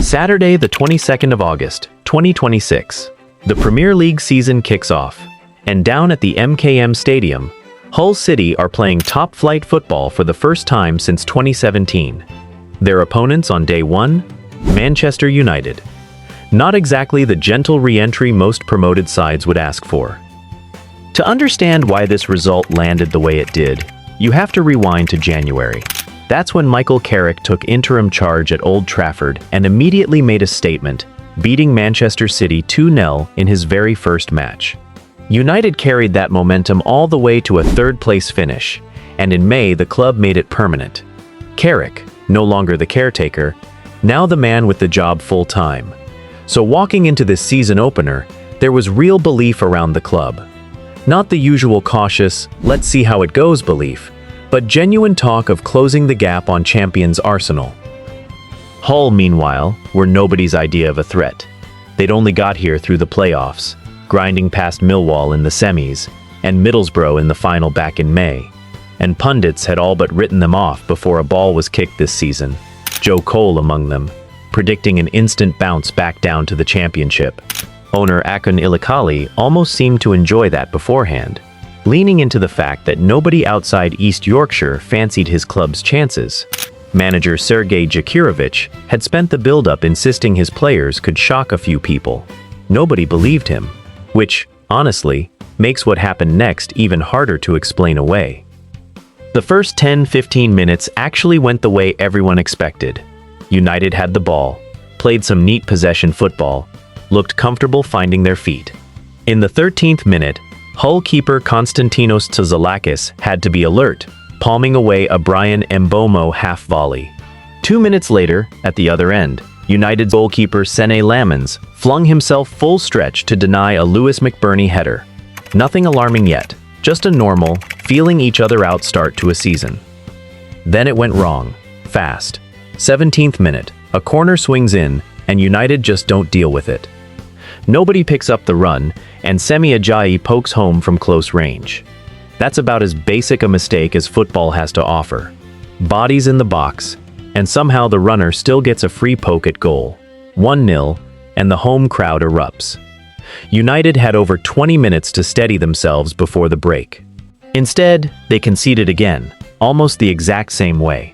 Saturday, the 22nd of August, 2026. The Premier League season kicks off, and down at the MKM Stadium, Hull City are playing top-flight football for the first time since 2017. Their opponents on day one, Manchester United. Not exactly the gentle re-entry most promoted sides would ask for. To understand why this result landed the way it did, you have to rewind to January. That's when Michael Carrick took interim charge at Old Trafford and immediately made a statement, beating Manchester City 2-0 in his very first match. United carried that momentum all the way to a third-place finish, and in May the club made it permanent. Carrick, no longer the caretaker, now the man with the job full-time. So walking into this season opener, there was real belief around the club. Not the usual cautious, let's see how it goes belief, but genuine talk of closing the gap on champions Arsenal. Hull, meanwhile, were nobody's idea of a threat. They'd only got here through the playoffs, grinding past Millwall in the semis, and Middlesbrough in the final back in May. And pundits had all but written them off before a ball was kicked this season, Joe Cole among them, predicting an instant bounce back down to the championship. Owner Akun Ilikali almost seemed to enjoy that beforehand, leaning into the fact that nobody outside East Yorkshire fancied his club's chances. Manager Sergei Jakirovic had spent the build-up insisting his players could shock a few people. Nobody believed him, which, honestly, makes what happened next even harder to explain away. The first 10-15 minutes actually went the way everyone expected. United had the ball, played some neat possession football, looked comfortable finding their feet. In the 13th minute, Hull keeper Konstantinos Tzalakis had to be alert, palming away a Brian Mbomo half-volley. 2 minutes later, at the other end, United's goalkeeper Sene Lamens flung himself full stretch to deny a Lewis McBurney header. Nothing alarming yet, just a normal, feeling each other out start to a season. Then it went wrong, fast. 17th minute, a corner swings in, and United just don't deal with it. Nobody picks up the run, and Semi Ajayi pokes home from close range. That's about as basic a mistake as football has to offer. Bodies in the box, and somehow the runner still gets a free poke at goal. 1-0, and the home crowd erupts. United had over 20 minutes to steady themselves before the break. Instead, they conceded again, almost the exact same way.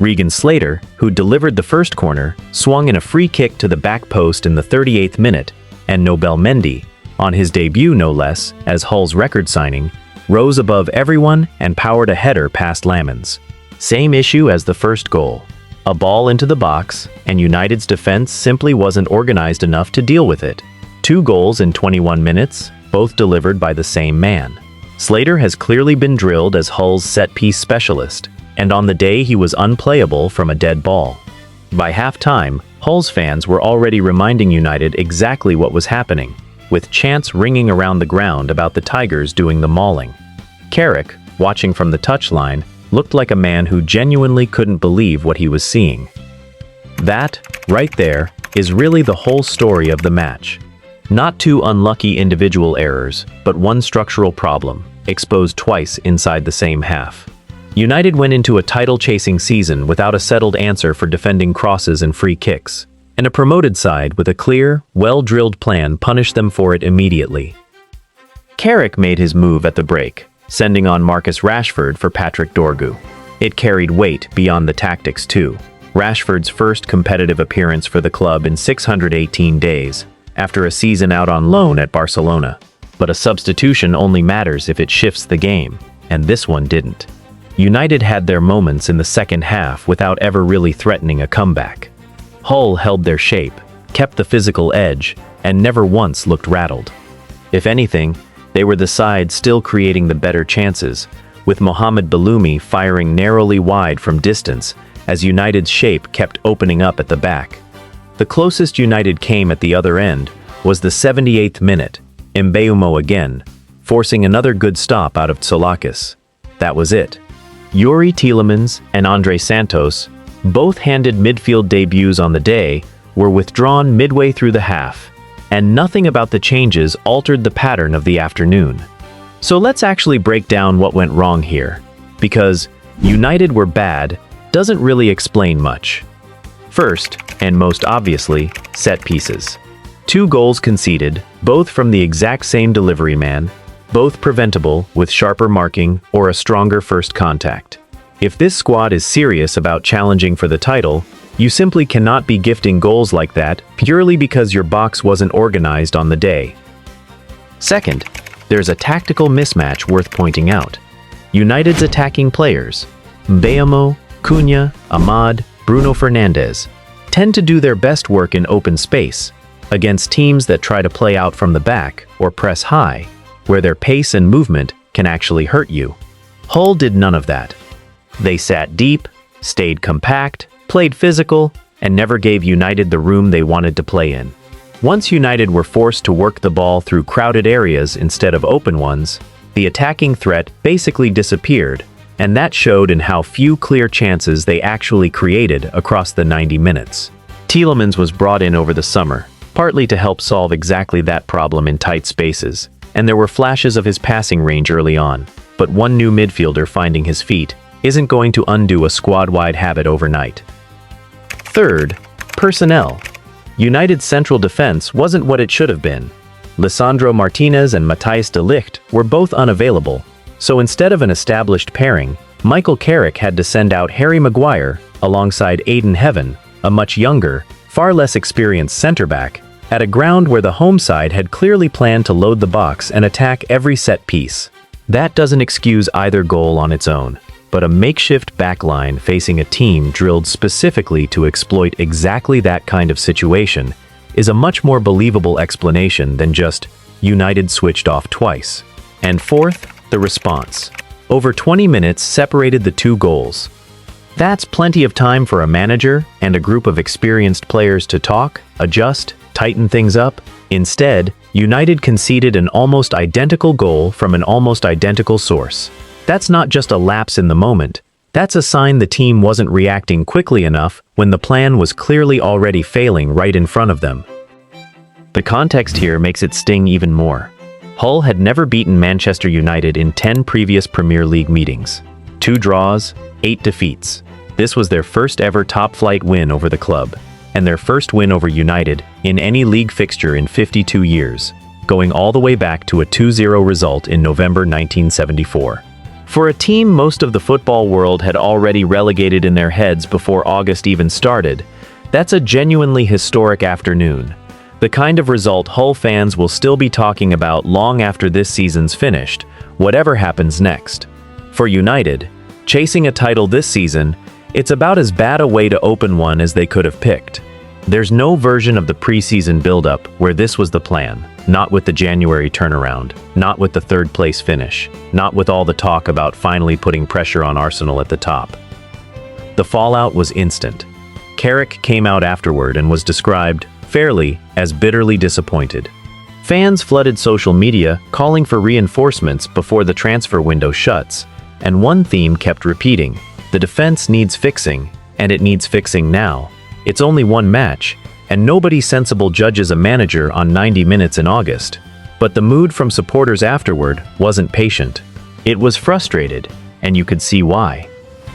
Regan Slater, who delivered the first corner, swung in a free kick to the back post in the 38th minute, and Nobel Mendy, on his debut no less, as Hull's record signing, rose above everyone and powered a header past Lamens. Same issue as the first goal. A ball into the box, and United's defense simply wasn't organized enough to deal with it. 2 goals in 21 minutes, both delivered by the same man. Slater has clearly been drilled as Hull's set-piece specialist, and on the day he was unplayable from a dead ball. By half-time, Hull's fans were already reminding United exactly what was happening, with chants ringing around the ground about the Tigers doing the mauling. Carrick, watching from the touchline, looked like a man who genuinely couldn't believe what he was seeing. That, right there, is really the whole story of the match. Not 2 unlucky individual errors, but one structural problem, exposed twice inside the same half. United went into a title-chasing season without a settled answer for defending crosses and free kicks, and a promoted side with a clear, well-drilled plan punished them for it immediately. Carrick made his move at the break, sending on Marcus Rashford for Patrick Dorgu. It carried weight beyond the tactics too. Rashford's first competitive appearance for the club in 618 days, after a season out on loan at Barcelona. But a substitution only matters if it shifts the game, and this one didn't. United had their moments in the second half without ever really threatening a comeback. Hull held their shape, kept the physical edge, and never once looked rattled. If anything, they were the side still creating the better chances, with Mohamed Baloumi firing narrowly wide from distance as United's shape kept opening up at the back. The closest United came at the other end was the 78th minute, Mbeumo again, forcing another good stop out of Tsoulakis. That was it. Yuri Tielemans and Andre Santos, both handed midfield debuts on the day, were withdrawn midway through the half, and nothing about the changes altered the pattern of the afternoon. So let's actually break down what went wrong here, because United were bad doesn't really explain much. First, and most obviously, set pieces. 2 goals conceded, both from the exact same delivery man, both preventable with sharper marking or a stronger first contact. If this squad is serious about challenging for the title, you simply cannot be gifting goals like that purely because your box wasn't organized on the day. Second, there's a tactical mismatch worth pointing out. United's attacking players, Mbeumo, Cunha, Ahmad, Bruno Fernandes, tend to do their best work in open space, against teams that try to play out from the back or press high, where their pace and movement can actually hurt you. Hull did none of that. They sat deep, stayed compact, played physical, and never gave United the room they wanted to play in. Once United were forced to work the ball through crowded areas instead of open ones, the attacking threat basically disappeared, and that showed in how few clear chances they actually created across the 90 minutes. Tielemans was brought in over the summer, partly to help solve exactly that problem in tight spaces, and there were flashes of his passing range early on, but one new midfielder finding his feet isn't going to undo a squad-wide habit overnight. Third, personnel. United's central defense wasn't what it should have been. Lisandro Martinez and Matthijs de Ligt were both unavailable, so instead of an established pairing, Michael Carrick had to send out Harry Maguire alongside Aiden Heaven, a much younger, far less experienced center-back, at a ground where the home side had clearly planned to load the box and attack every set piece. That doesn't excuse either goal on its own, but a makeshift backline facing a team drilled specifically to exploit exactly that kind of situation is a much more believable explanation than just United switched off twice. And fourth, the response. Over 20 minutes separated the 2 goals. That's plenty of time for a manager and a group of experienced players to talk, adjust, tighten things up. Instead, United conceded an almost identical goal from an almost identical source. That's not just a lapse in the moment. That's a sign the team wasn't reacting quickly enough when the plan was clearly already failing right in front of them. The context here makes it sting even more. Hull had never beaten Manchester United in 10 previous Premier League meetings. 2 draws, 8 defeats. This was their first ever top-flight win over the club, and their first win over United in any league fixture in 52 years, going all the way back to a 2-0 result in November 1974. For a team most of the football world had already relegated in their heads before August even started, that's a genuinely historic afternoon. The kind of result Hull fans will still be talking about long after this season's finished, whatever happens next. For United, chasing a title this season, it's about as bad a way to open one as they could have picked. There's no version of the preseason buildup where this was the plan. Not with the January turnaround, not with the 3rd place finish, not with all the talk about finally putting pressure on Arsenal at the top. The fallout was instant. Carrick came out afterward and was described, fairly, as bitterly disappointed. Fans flooded social media calling for reinforcements before the transfer window shuts, and one theme kept repeating: the defense needs fixing, and it needs fixing now. It's only one match, and nobody sensible judges a manager on 90 minutes in August. But the mood from supporters afterward wasn't patient. It was frustrated, and you could see why.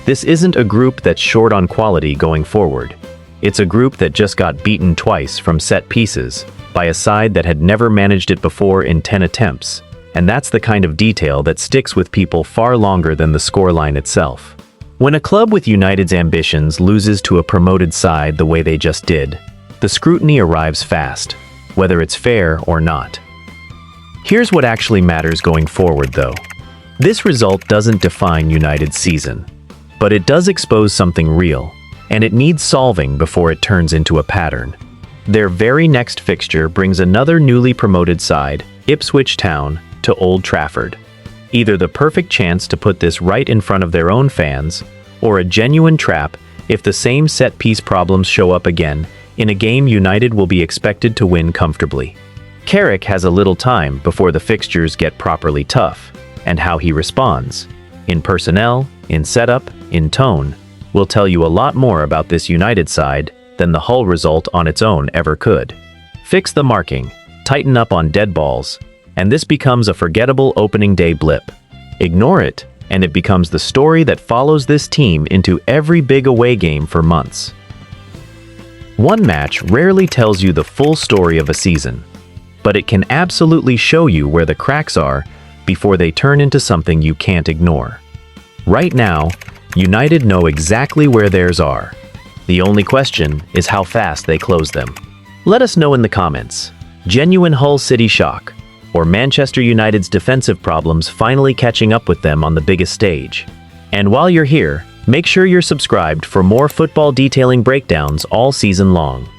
This isn't a group that's short on quality going forward. It's a group that just got beaten twice from set pieces by a side that had never managed it before in 10 attempts, and that's the kind of detail that sticks with people far longer than the scoreline itself. When a club with United's ambitions loses to a promoted side the way they just did, the scrutiny arrives fast, whether it's fair or not. Here's what actually matters going forward, though. This result doesn't define United's season, but it does expose something real, and it needs solving before it turns into a pattern. Their very next fixture brings another newly promoted side, Ipswich Town, to Old Trafford. Either the perfect chance to put this right in front of their own fans, or a genuine trap if the same set-piece problems show up again in a game United will be expected to win comfortably. Carrick has a little time before the fixtures get properly tough, and how he responds, in personnel, in setup, in tone, will tell you a lot more about this United side than the Hull result on its own ever could. Fix the marking, tighten up on dead balls, and this becomes a forgettable opening day blip. Ignore it, and it becomes the story that follows this team into every big away game for months. One match rarely tells you the full story of a season, but it can absolutely show you where the cracks are before they turn into something you can't ignore. Right now, United know exactly where theirs are. The only question is how fast they close them. Let us know in the comments. Genuine Hull City shock, or Manchester United's defensive problems finally catching up with them on the biggest stage. And while you're here, make sure you're subscribed for more football detailing breakdowns all season long.